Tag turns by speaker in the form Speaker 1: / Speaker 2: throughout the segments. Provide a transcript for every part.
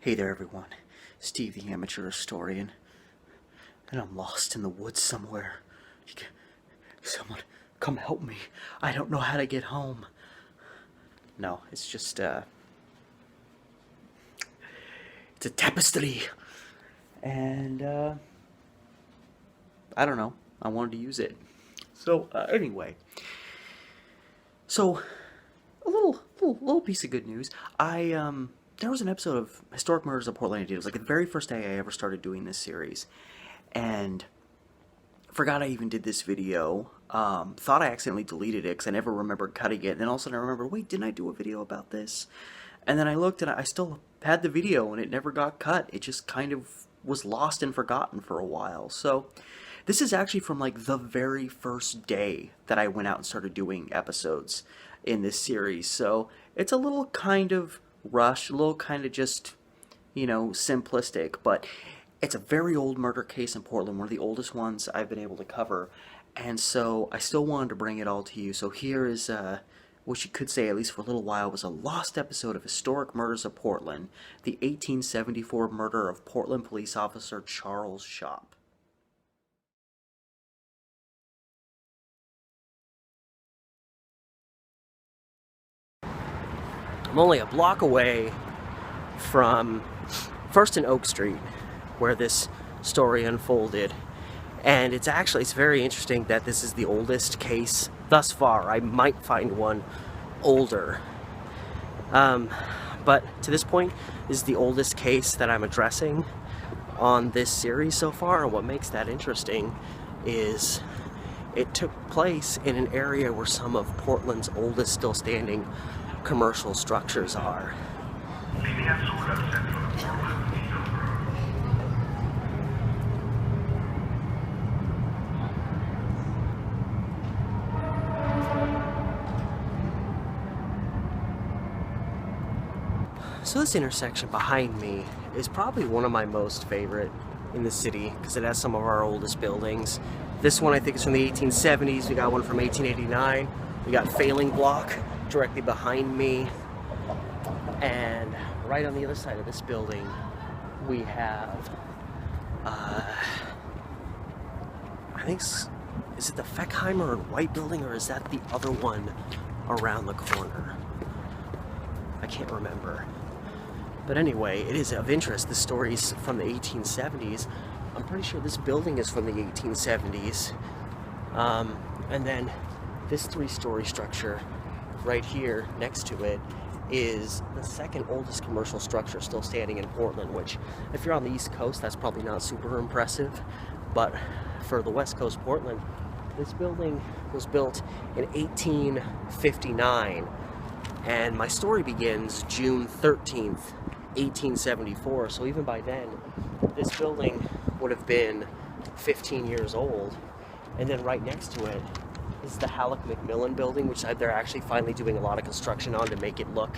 Speaker 1: Hey there everyone, Steve the Amateur Historian, and I'm lost in the woods somewhere. Someone come help me. I don't know how to get home. No, it's just, it's a tapestry. And, I don't know, I wanted to use it. So, anyway. So, a little piece of good news. There was an episode of Historic Murders of Portland I did. It was like the very first day I ever started doing this series. And forgot I even did this video. Thought I accidentally deleted it because I never remembered cutting it. And then all of a sudden I remembered, wait, didn't I do a video about this? And then I looked and I still had the video and it never got cut. It just kind of was lost and forgotten for a while. So this is actually from like the very first day that I went out and started doing episodes in this series. So it's a little kind of rushed, a little kind of just, simplistic, but it's a very old murder case in Portland, one of the oldest ones I've been able to cover, and so I still wanted to bring it all to you. So here is what you could say, at least for a little while, was a lost episode of Historic Murders of Portland, the 1874 murder of Portland police officer Charles Shop. I'm only a block away from First and Oak Street, where this story unfolded. And it's very interesting that this is the oldest case thus far. I might find one older. But to this point, this is the oldest case that I'm addressing on this series so far. And what makes that interesting is it took place in an area where some of Portland's oldest still standing commercial structures are. So this intersection behind me is probably one of my most favorite in the city because it has some of our oldest buildings. This one I think is from the 1870s. We got one from 1889. We got Failing Block directly behind me, and right on the other side of this building we have I think is it the Feckheimer and White building, or is that the other one around the corner? I can't remember, but anyway, it is of interest. The story's from the 1870s. I'm pretty sure this building is from the 1870s, and then this three-story structure right here next to it is the second oldest commercial structure still standing in Portland, which if you're on the East Coast, that's probably not super impressive, but for the West Coast Portland, this building was built in 1859, and my story begins June 13th, 1874, so even by then this building would have been 15 years old. And then right next to it is the Halleck Macmillan building, which they're actually finally doing a lot of construction on to make it look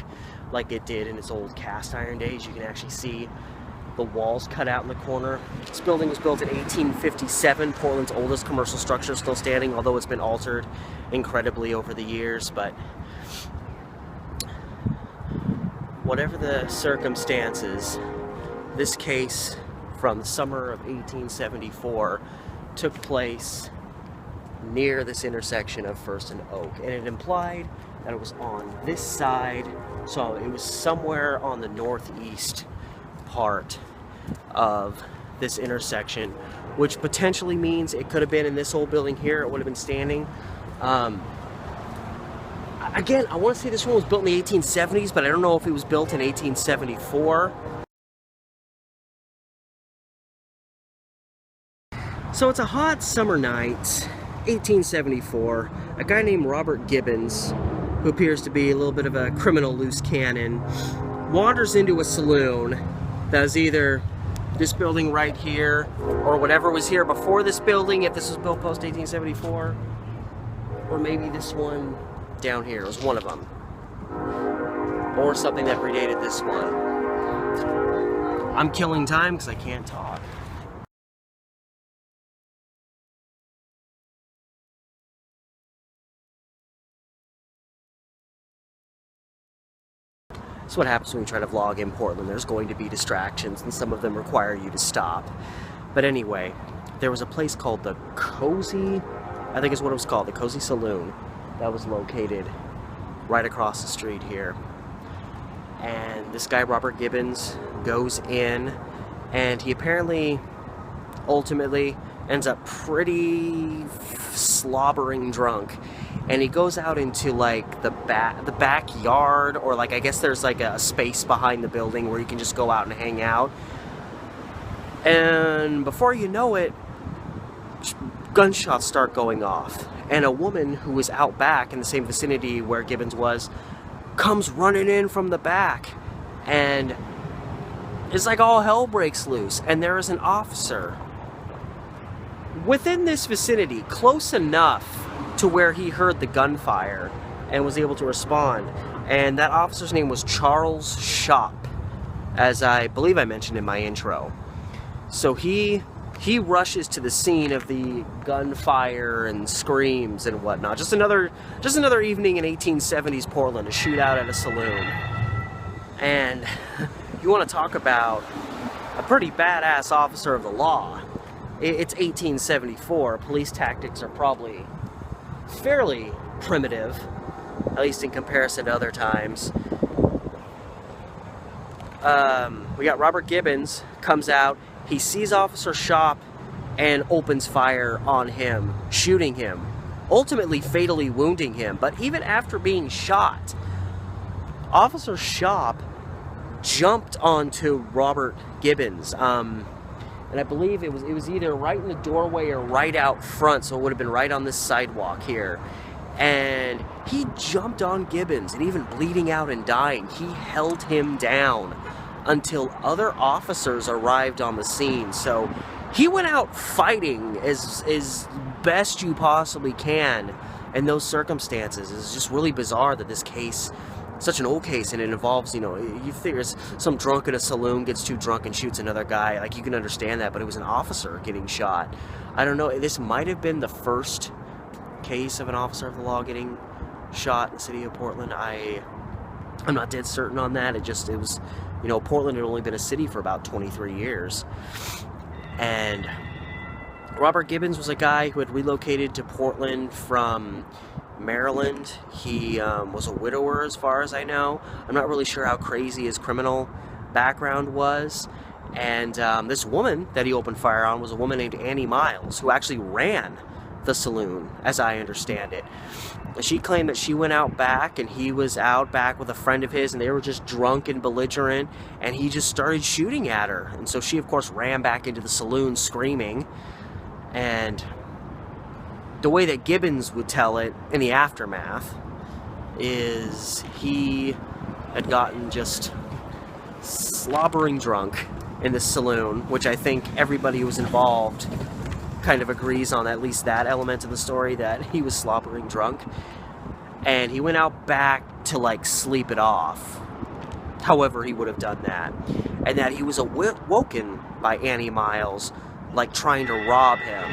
Speaker 1: like it did in its old cast iron days. You can actually see the walls cut out in the corner. This building was built in 1857, Portland's oldest commercial structure still standing, although it's been altered incredibly over the years. But whatever the circumstances, this case from the summer of 1874 took place near this intersection of First and Oak, and it implied that it was on this side, so it was somewhere on the northeast part of this intersection, which potentially means it could have been in this old building here. It would have been standing. Again, I want to say this one was built in the 1870s, but I don't know if it was built in 1874. So it's a hot summer night, 1874. A guy named Robert Gibbons, who appears to be a little bit of a criminal loose cannon, wanders into a saloon that is either this building right here or whatever was here before this building, if this was built post 1874, or maybe this one down here was one of them, or something that predated this one. I'm killing time because I can't talk. That's what happens when you try to vlog in Portland. There's going to be distractions, and some of them require you to stop. But anyway, there was a place called the Cozy, I think is what it was called, the Cozy Saloon, that was located right across the street here. And this guy, Robert Gibbons, goes in, and he apparently, ultimately, ends up pretty slobbering drunk. And he goes out into like the backyard, or like I guess there's like a space behind the building where you can just go out and hang out. And before you know it, gunshots start going off. And a woman who was out back in the same vicinity where Gibbons was comes running in from the back. And it's like all hell breaks loose. And there is an officer within this vicinity, close enough to where he heard the gunfire and was able to respond. And that officer's name was Charles Shop, as I believe I mentioned in my intro. So he rushes to the scene of the gunfire and screams and whatnot. Just another evening in 1870s Portland, a shootout at a saloon. And you want to talk about a pretty badass officer of the law. It's 1874. Police tactics are probably fairly primitive, at least in comparison to other times. We got Robert Gibbons comes out. He sees Officer Shop and opens fire on him, shooting him, ultimately fatally wounding him. But even after being shot, Officer Shop jumped onto Robert Gibbons. And I believe it was either right in the doorway or right out front, so it would have been right on this sidewalk here. And he jumped on Gibbons, and even bleeding out and dying, he held him down until other officers arrived on the scene. So he went out fighting as best you possibly can in those circumstances. It's just really bizarre that this case, such an old case, and it involves, you figure some drunk at a saloon gets too drunk and shoots another guy. Like, you can understand that, but it was an officer getting shot. I don't know, this might have been the first case of an officer of the law getting shot in the city of Portland. I'm not dead certain on that. It was, Portland had only been a city for about 23 years. And Robert Gibbons was a guy who had relocated to Portland from Maryland. He was a widower, as far as I know. I'm not really sure how crazy his criminal background was. And this woman that he opened fire on was a woman named Annie Miles, who actually ran the saloon, as I understand it. She claimed that she went out back, and he was out back with a friend of his, and they were just drunk and belligerent, and he just started shooting at her. And so she, of course, ran back into the saloon screaming. And the way that Gibbons would tell it in the aftermath is he had gotten just slobbering drunk in the saloon, which I think everybody who was involved kind of agrees on, at least that element of the story, that he was slobbering drunk. And he went out back to, like, sleep it off, however he would have done that. And that he was awoken by Annie Miles, like, trying to rob him.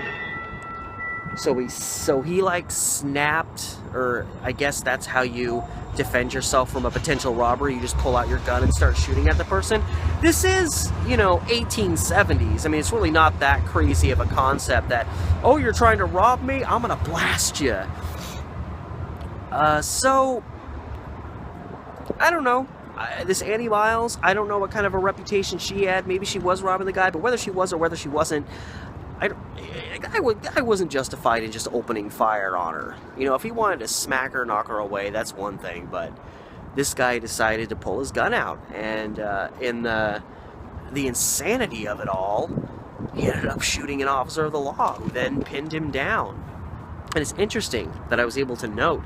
Speaker 1: So he like snapped, or I guess that's how you defend yourself from a potential robbery. You just pull out your gun and start shooting at the person. This is, 1870s. I mean, it's really not that crazy of a concept that, oh, you're trying to rob me? I'm gonna blast you. So, I don't know. This Annie Miles, I don't know what kind of a reputation she had. Maybe she was robbing the guy, but whether she was or whether she wasn't, I wasn't justified in just opening fire on her. If he wanted to smack her, knock her away, that's one thing, but this guy decided to pull his gun out, and in the insanity of it all, he ended up shooting an officer of the law, who then pinned him down. And it's interesting that I was able to note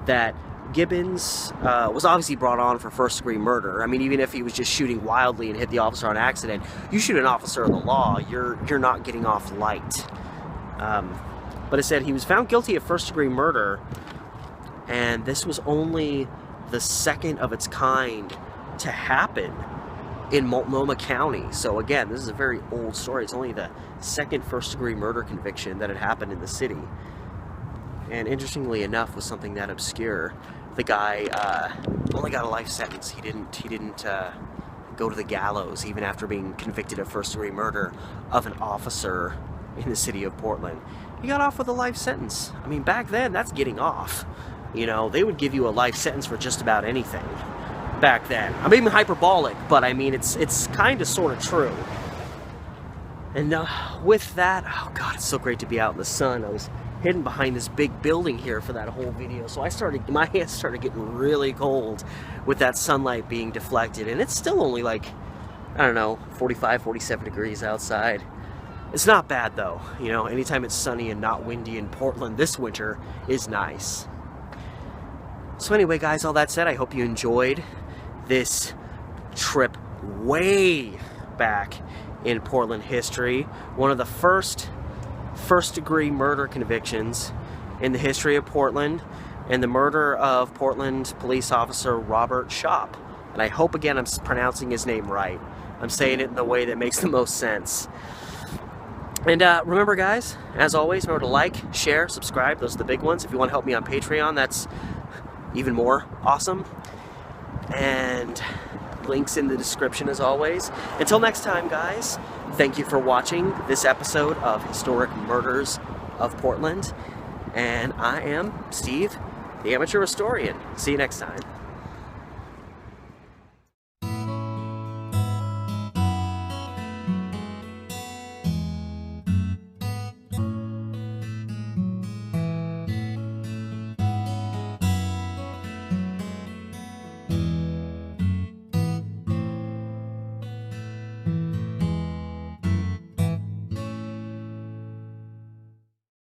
Speaker 1: that Gibbons was obviously brought on for first-degree murder. I mean, even if he was just shooting wildly and hit the officer on accident, you shoot an officer of the law, you're not getting off light. But it said he was found guilty of first-degree murder, and this was only the second of its kind to happen in Multnomah County. So again, this is a very old story. It's only the second first-degree murder conviction that had happened in the city. And interestingly enough, was something that obscure. the guy only got a life sentence. He didn't go to the gallows even after being convicted of first-degree murder of an officer in the city of Portland. He got off with a life sentence. I mean, back then, that's getting off. You know, they would give you a life sentence for just about anything back then. I'm even hyperbolic, but I mean, it's kind of sort of true. And with that, oh God, it's so great to be out in the sun. I was hidden behind this big building here for that whole video, so my hands started getting really cold with that sunlight being deflected, and it's still only like, I don't know, 45, 47 degrees outside. It's not bad though, you know, anytime it's sunny and not windy in Portland this winter is nice. So anyway, guys, all that said, I hope you enjoyed this trip way back in Portland history. One of the first-degree murder convictions in the history of Portland, and the murder of Portland police officer Robert Schopp. And I hope, again, I'm pronouncing his name right. I'm saying it in the way that makes the most sense. And remember, guys, as always, remember to like, share, subscribe. Those are the big ones. If you want to help me on Patreon, that's even more awesome. And links in the description as always. Until next time, guys, thank you for watching this episode of Historic Murders of Portland. And I am Steve, the Amateur Historian. See you next time.